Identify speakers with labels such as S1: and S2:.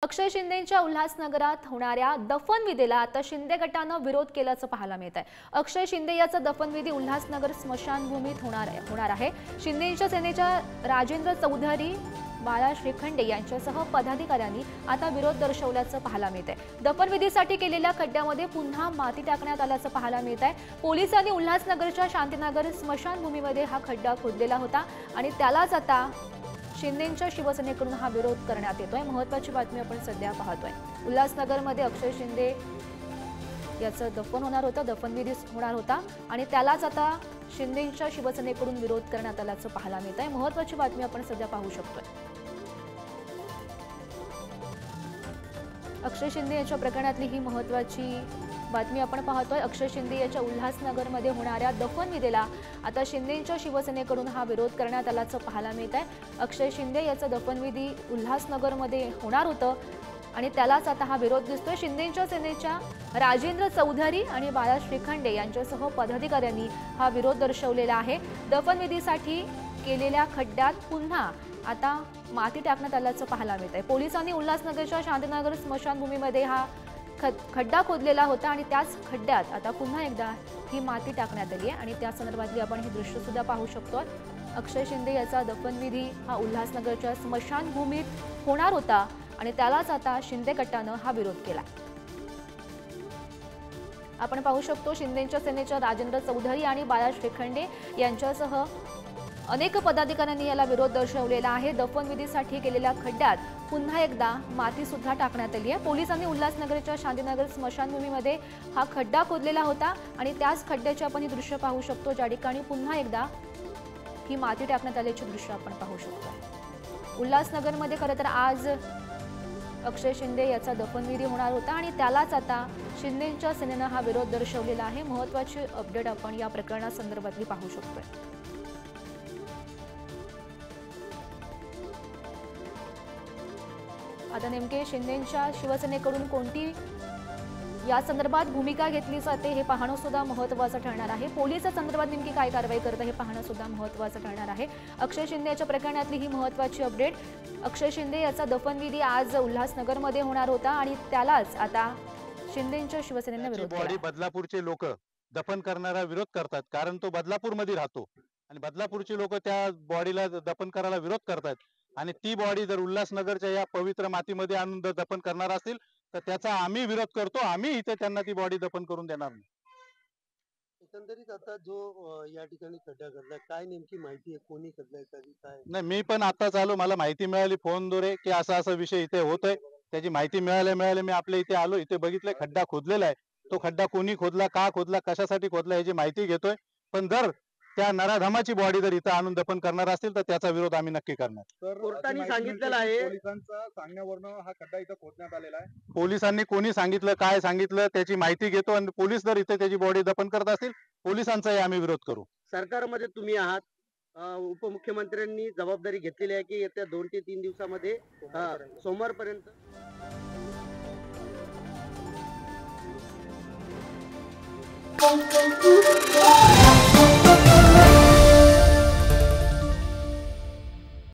S1: अक्षय शिंदेंच्या उल्हासनगरात होणाऱ्या दफनविधीला आता शिंदे गटानं विरोध केल्याचं पाहायला मिळत आहे। अक्षय शिंदे याचा दफनविधी उल्हासनगर स्मशानभूमीत होणार आहे। शिंदेंच्या सेनेच्या राजेंद्र चौधरी, बाळा श्रीखंडे यांच्यासह पदाधिकाऱ्यांनी आता विरोध दर्शवल्याचं पाहायला मिळत आहे। दफनविधीसाठी केलेल्या खड्ड्यामध्ये पुन्हा माती टाकण्यात आल्याचं पाहायला मिळत आहे। पोलिसांनी उल्हासनगरच्या शांतीनगर स्मशानभूमीमध्ये हा खड्डा खोदलेला होता आणि त्यालाच आता शिंदेंच्या शिवसेनेकडून हा विरोध करण्यात येतोय। महत्त्वाची बातमी आपण सध्या पाहतोय। उल्हासनगरमध्ये अक्षय शिंदे याचं दफन होणार होतं, दफनविधी होणार होता आणि त्यालाच आता शिंदेंच्या शिवसेनेकडून विरोध करण्यात आल्याचं पाहायला मिळत आहे। महत्त्वाची बातमी आपण सध्या पाहू शकतोय। अक्षय शिंदे यांच्या प्रकरणातली ही महत्त्वाची बातमी आपण पाहतोय। अक्षय शिंदे याच्या उल्हासनगरमध्ये होणाऱ्या दफनविधीला आता शिंदेंच्या शिवसेनेकडून हा विरोध करण्यात आल्याचं पाहायला मिळत आहे। अक्षय शिंदे याचं दफनविधी उल्हासनगरमध्ये होणार होतं आणि त्यालाच आता हा विरोध दिसतोय। शिंदेंच्या सेनेच्या राजेंद्र चौधरी आणि बाळा श्रीखंडे यांच्यासह पदाधिकाऱ्यांनी हा विरोध दर्शवलेला आहे। दफनविधीसाठी केलेल्या खड्ड्यात पुन्हा आता माती टाकण्यात आल्याचं पाहायला मिळत आहे। पोलिसांनी उल्हासनगरच्या शांतीनगर स्मशानभूमीमध्ये हा खड्डा खोदलेला होता आणि त्याच खड्ड्यात आता पुन्हा एकदा ही माती टाकण्यात आली आहे आणि त्या संदर्भातली आपण हे दृश्य सुद्धा पाहू शकतो। अक्षय शिंदे याचा दफनविधी हा उल्हासनगरच्या स्मशानभूमीत होणार होता आणि त्यालाच आता शिंदे गटानं हा विरोध केला। आपण पाहू शकतो शिंदेंच्या सेनेच्या राजेंद्र चौधरी आणि बाळा श्रीखंडे यांच्यासह अनेक पदाधिकाऱ्यांनी याला विरोध दर्शवलेला आहे। दफनविधीसाठी केलेल्या खड्ड्यात पुन्हा एकदा माती सुद्धा टाकण्यात आली आहे। पोलिसांनी उल्हासनगरच्या शांतीनगर स्मशानभूमीमध्ये हा खड्डा खोदलेला होता आणि त्याच खड्ड्याचे आपण हे दृश्य पाहू शकतो, ज्या ठिकाणी पुन्हा एकदा ही माती टाकण्यात आल्याचे दृश्य आपण पाहू शकतो। उल्हासनगरमध्ये खरं तर आज अक्षय शिंदे याचा दफनविधी होणार होता आणि त्यालाच आता शिंदेंच्या सेनेनं हा विरोध दर्शवलेला आहे। महत्त्वाची अपडेट आपण या प्रकरणासंदर्भातली पाहू शकतोय। आता नेमके शिंदेंच्या शिवसेनेकडून कोणती या संदर्भात भूमिका घेतली जाते हे पाहणं सुद्धा महत्त्वाचं ठरणार आहे। पोलीस या संदर्भात नेमकी काय कारवाई करतात हे पाहणं सुद्धा महत्त्वाचं ठरणार आहे। अक्षय शिंदे याच्या प्रकरणातली ही महत्त्वाची अपडेट। अक्षय शिंदे याचा दफनविधी आज उल्हासनगरमध्ये होणार होता आणि त्यालाच आता शिंदेंच्या शिवसेनेने विरोध केला।
S2: बदलापूरचे लोक दफन करणारा विरोध करतात, कारण तो बदलापूरमध्ये राहतो आणि बदलापूरचे लोक त्या बॉडीला दफन करायला विरोध करतात आणि ती बॉडी जर उल्हासनगरच्या या पवित्र मातीमध्ये आणून दफन करणार असेल तर त्याचा आम्ही विरोध करतो। आम्ही इथे त्यांना ती बॉडी दफन करून देणार नाही।
S3: एकंदरीत आता जो या ठिकाणी खड्डा घडलाय, काय नेमकी माहिती आहे, कोणी खड्डा काय?
S2: नाही, मी पण आताच आलो, मला माहिती मिळाली फोनद्वारे की असा असा विषय इथे होतोय। त्याची माहिती मिळाल्या मी आपल्या इथे आलो, इथे बघितलंय खड्डा खोदलेला आहे। तो खड्डा कोणी खोदला, का खोदला, कशासाठी खोदला याची माहिती घेतोय। पण जर त्या नराधमाची बॉडी जर इथं आणून दफन करणार असतील तर त्याचा विरोध आम्ही नक्की करणार।
S3: तर कोर्टाने सांगितलेलं आहे,
S4: पोलिसांचा सांगण्यावरून हा खड्डा इथं खोदण्यात आलेला आहे।
S2: पोलिसांनी कोणी सांगितलं, काय सांगितलं त्याची माहिती घेतो आणि पोलीस जर इथे त्याची बॉडी दफन करत असतील पोलिसांचाही आम्ही विरोध करू।
S3: सरकारमध्ये तुम्ही आहात, उपमुख्यमंत्र्यांनी जबाबदारी घेतलेली आहे की येत्या 2 ते 3 दिवसामध्ये सोमवारपर्यंत
S5: Thank you.